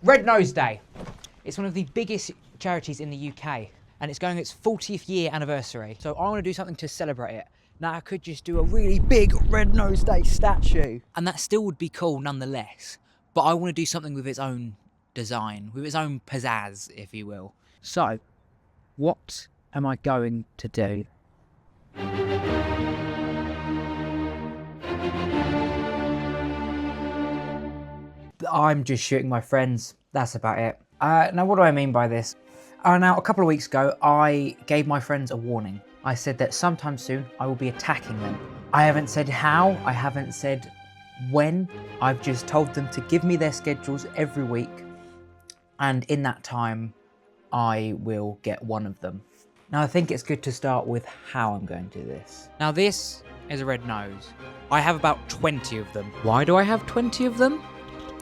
Red Nose Day. It's one of the biggest charities in the UK, and it's going its 40th year anniversary. So I want to do something to celebrate it. Now I could just do a really big Red Nose Day statue, and that still would be cool nonetheless. But I want to do something with its own design, with its own pizzazz, if you will. So, what am I going to do? I'm just shooting my friends. That's about it. Now, what do I mean by this? Now, a couple of weeks ago, I gave my friends a warning. I said that sometime soon, I will be attacking them. I haven't said how, I haven't said when. I've just told them to give me their schedules every week. And in that time, I will get one of them. Now, I think it's good to start with how I'm going to do this. Now, this is a red nose. I have about 20 of them. Why do I have 20 of them?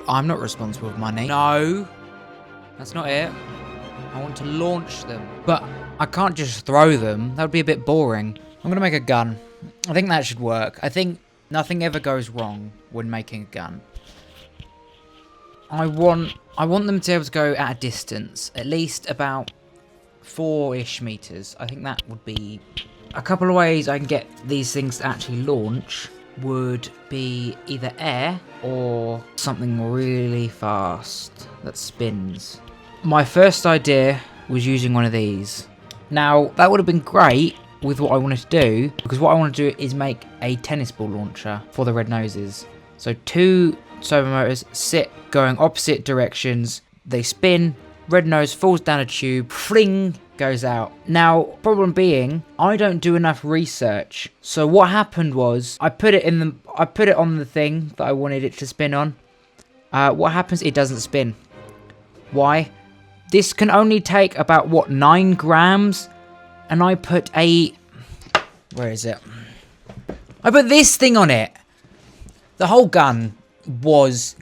I'm not responsible for money. No, that's not it. I want to launch them. But I can't just throw them. That would be a bit boring. I'm going to make a gun. I think that should work. I think nothing ever goes wrong when making a gun. I want them to be able to go at a distance, at least about 4-ish meters. I think that would be a couple of ways I can get these things to actually launch. Would be either air or something really fast that spins. My first idea was using one of these. Now, that would have been great with what I wanted to do, because what I want to do is make a tennis ball launcher for the red noses. So 2 servo motors sit going opposite directions, they spin, red nose falls down a tube, fling, goes out. Now, problem being, I don't do enough research. So what happened was, I put it on the thing that I wanted it to spin on. What happens? It doesn't spin. Why? This can only take about, what, 9 grams? And I put where is it? I put this thing on it. The whole gun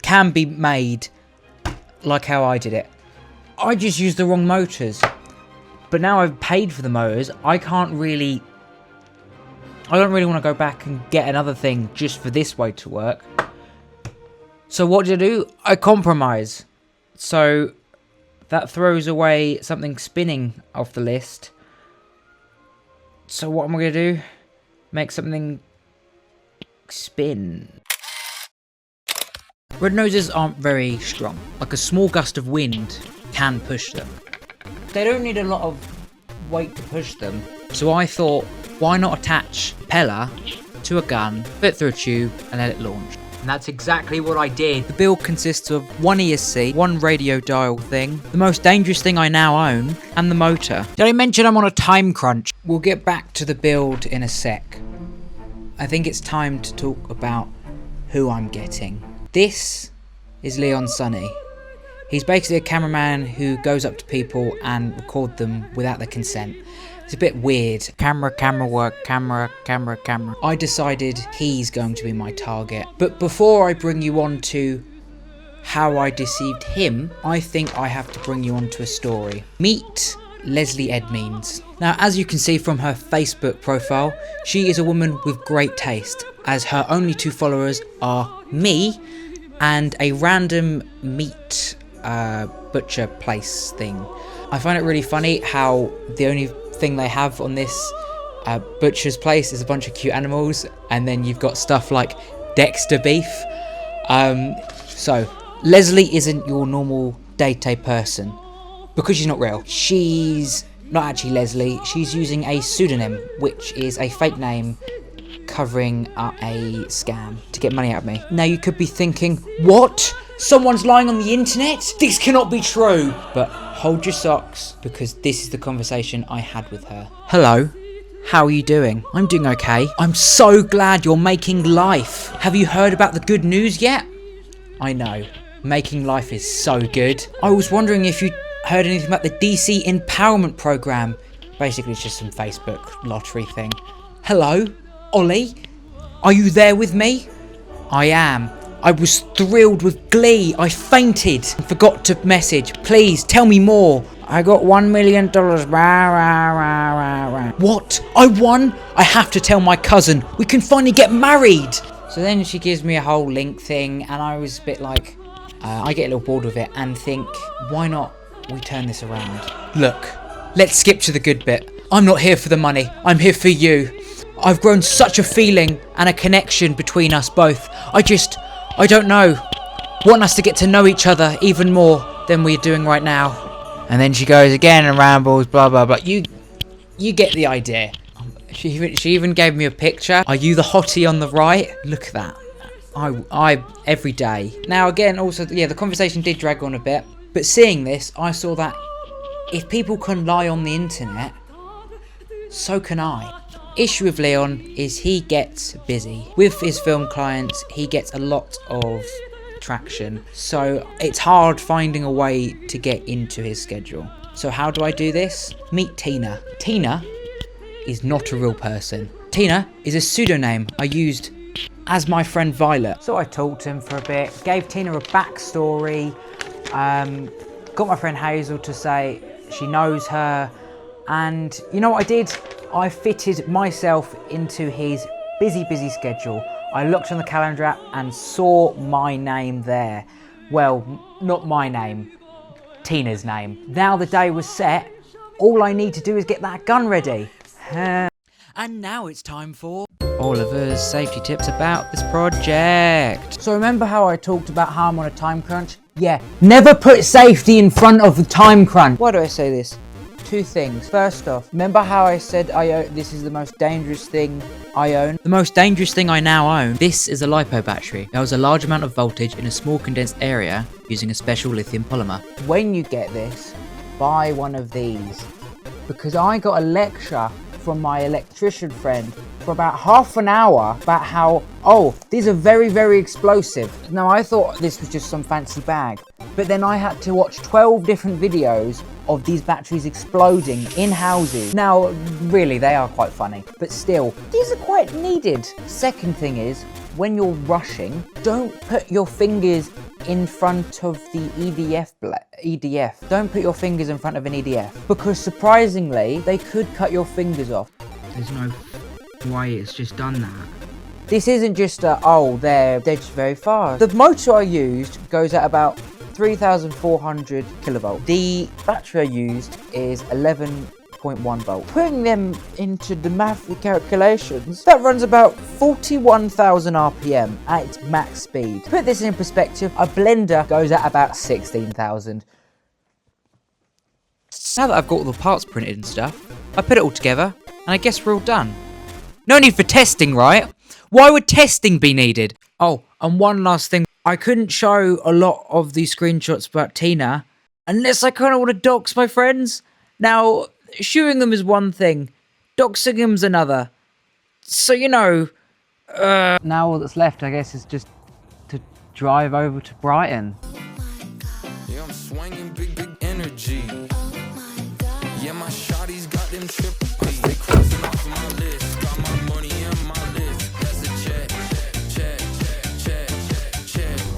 can be made like how I did it. I just used the wrong motors. But now I've paid for the motors, I don't really want to go back and get another thing just for this way to work. So what did I do? I compromise. So that throws away something spinning off the list. So what am I going to do? Make something spin. Red noses aren't very strong. Like a small gust of wind can push them. They don't need a lot of weight to push them. So I thought, why not attach a propeller to a gun, fit through a tube, and let it launch? And that's exactly what I did. The build consists of 1 ESC, 1 radio dial thing, the most dangerous thing I now own, and the motor. Did I mention I'm on a time crunch? We'll get back to the build in a sec. I think it's time to talk about who I'm getting. This is Leon Sunny. He's basically a cameraman who goes up to people and record them without their consent. It's a bit weird. Camera work, camera. I decided he's going to be my target. But before I bring you on to how I deceived him, I think I have to bring you on to a story. Meet Leasley Edmeans. Now, as you can see from her Facebook profile, she is a woman with great taste, as her only 2 followers are me and a random meat butcher place thing. I find it really funny how the only thing they have on this butcher's place is a bunch of cute animals, and then you've got stuff like Dexter beef. So Leasley isn't your normal day-to-day person because she's not real. She's not actually Leasley. She's using a pseudonym, which is a fake name covering up a scam to get money out of me. Now you could be thinking, what? Someone's lying on the internet? This cannot be true. But hold your socks, because this is the conversation I had with her. Hello, how are you doing? I'm doing okay. I'm so glad you're making life. Have you heard about the good news yet? I know, making life is so good. I was wondering if you heard anything about the DC Empowerment Program. Basically, it's just some Facebook lottery thing. Hello, Ollie? Are you there with me? I am. I was thrilled with glee. I fainted and forgot to message. Please, tell me more. I got $1 million. What? I won? I have to tell my cousin. We can finally get married. So then she gives me a whole link thing, and I was a bit like, I get a little bored with it and think, why not we turn this around? Look, let's skip to the good bit. I'm not here for the money, I'm here for you. I've grown such a feeling and a connection between us both. I don't know, want us to get to know each other even more than we're doing right now. And then she goes again and rambles, blah, blah, blah. You get the idea. She even gave me a picture. Are you the hottie on the right? Look at that. I every day. Now again, also, yeah, the conversation did drag on a bit. But seeing this, I saw that if people can lie on the internet, so can I. Issue with Leon is he gets busy. With his film clients, he gets a lot of traction. So it's hard finding a way to get into his schedule. So how do I do this? Meet Tina. Tina is not a real person. Tina is a pseudonym I used as my friend Violet. So I talked to him for a bit, gave Tina a backstory, got my friend Hazel to say she knows her, and you know what I did? I fitted myself into his busy schedule. I looked on the calendar app and saw my name there. Well, not my name, Tina's name. Now the day was set, all I need to do is get that gun ready. And now it's time for Oliver's safety tips about this project. So remember how I talked about how I'm on a time crunch? Yeah, never put safety in front of the time crunch. Why do I say this? Two things. First off, remember how I said this is the most dangerous thing I own? The most dangerous thing I now own, this is a LiPo battery. That was a large amount of voltage in a small condensed area using a special lithium polymer. When you get this, buy one of these. Because I got a lecture from my electrician friend for about half an hour about how, these are very explosive. Now I thought this was just some fancy bag, but then I had to watch 12 different videos of these batteries exploding in houses. Now, really, they are quite funny, but still, these are quite needed. Second thing is, when you're rushing, don't put your fingers in front of the EDF. Don't put your fingers in front of an EDF, because surprisingly, they could cut your fingers off. There's no way it's just done that. This isn't just they're just very fast. The motor I used goes at about 3,400 kilovolt. The battery I used is 11.1 volt. Putting them into the math calculations, that runs about 41,000 RPM at its max speed. To put this in perspective, a blender goes at about 16,000. Now that I've got all the parts printed and stuff, I put it all together, and I guess we're all done. No need for testing, right? Why would testing be needed? Oh, and one last thing. I couldn't show a lot of these screenshots about Tina unless I kind of want to dox my friends. Now, shooing them is one thing, doxing them's another. So, now all that's left, I guess, is just to drive over to Brighton. Yeah, I'm swinging big energy. Yeah, my shawty's got them triple P's. They crossing off my list. Got my money in my list. That's a check.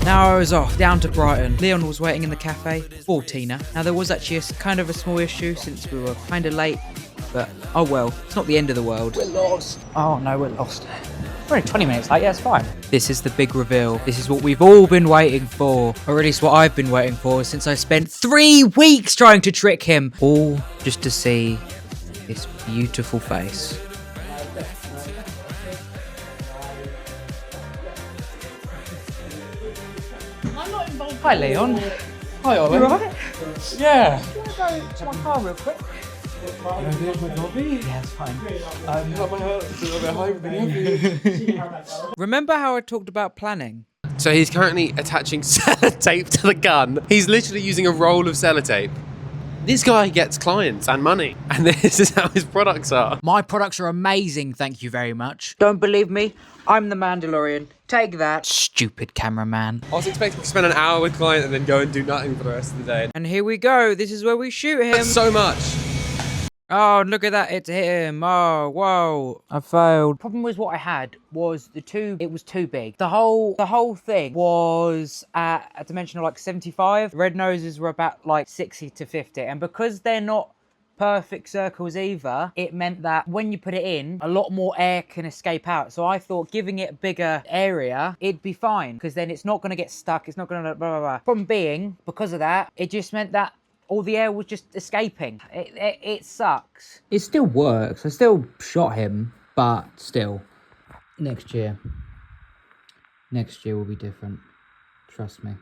Now I was off, down to Brighton. Leon was waiting in the cafe for Tina. Now there was actually kind of a small issue since we were kind of late, but oh well, it's not the end of the world. We're lost. Oh no, we're lost. We're only 20 minutes late, yeah, it's fine. This is the big reveal. This is what we've all been waiting for, or at least what I've been waiting for since I spent 3 weeks trying to trick him. All just to see this beautiful face. Hi, Leon. Hi, Ollie. You alright? Yeah. Do you want to go to my car real quick? Yeah, it's fine. Remember how I talked about planning? So he's currently attaching sellotape to the gun. He's literally using a roll of sellotape. This guy gets clients and money, and this is how his products are. My products are amazing, thank you very much. Don't believe me? I'm the Mandalorian. Take that, stupid cameraman. I was expecting to spend an hour with client and then go and do nothing for the rest of the day. And here we go. This is where we shoot him. That's so much. Oh, look at that. It's him. Oh, whoa. I failed. Problem was what I had was it was too big. The whole thing was at a dimension of like 75. Red noses were about like 60 to 50. And because they're not perfect circles either. It meant that when you put it in, a lot more air can escape out. So I thought giving it a bigger area, it'd be fine, because then it's not going to get stuck. It's not going to blah, blah, blah. Because of that, it just meant that all the air was just escaping. It sucks. It still works. I still shot him, but still. Next year will be different. Trust me.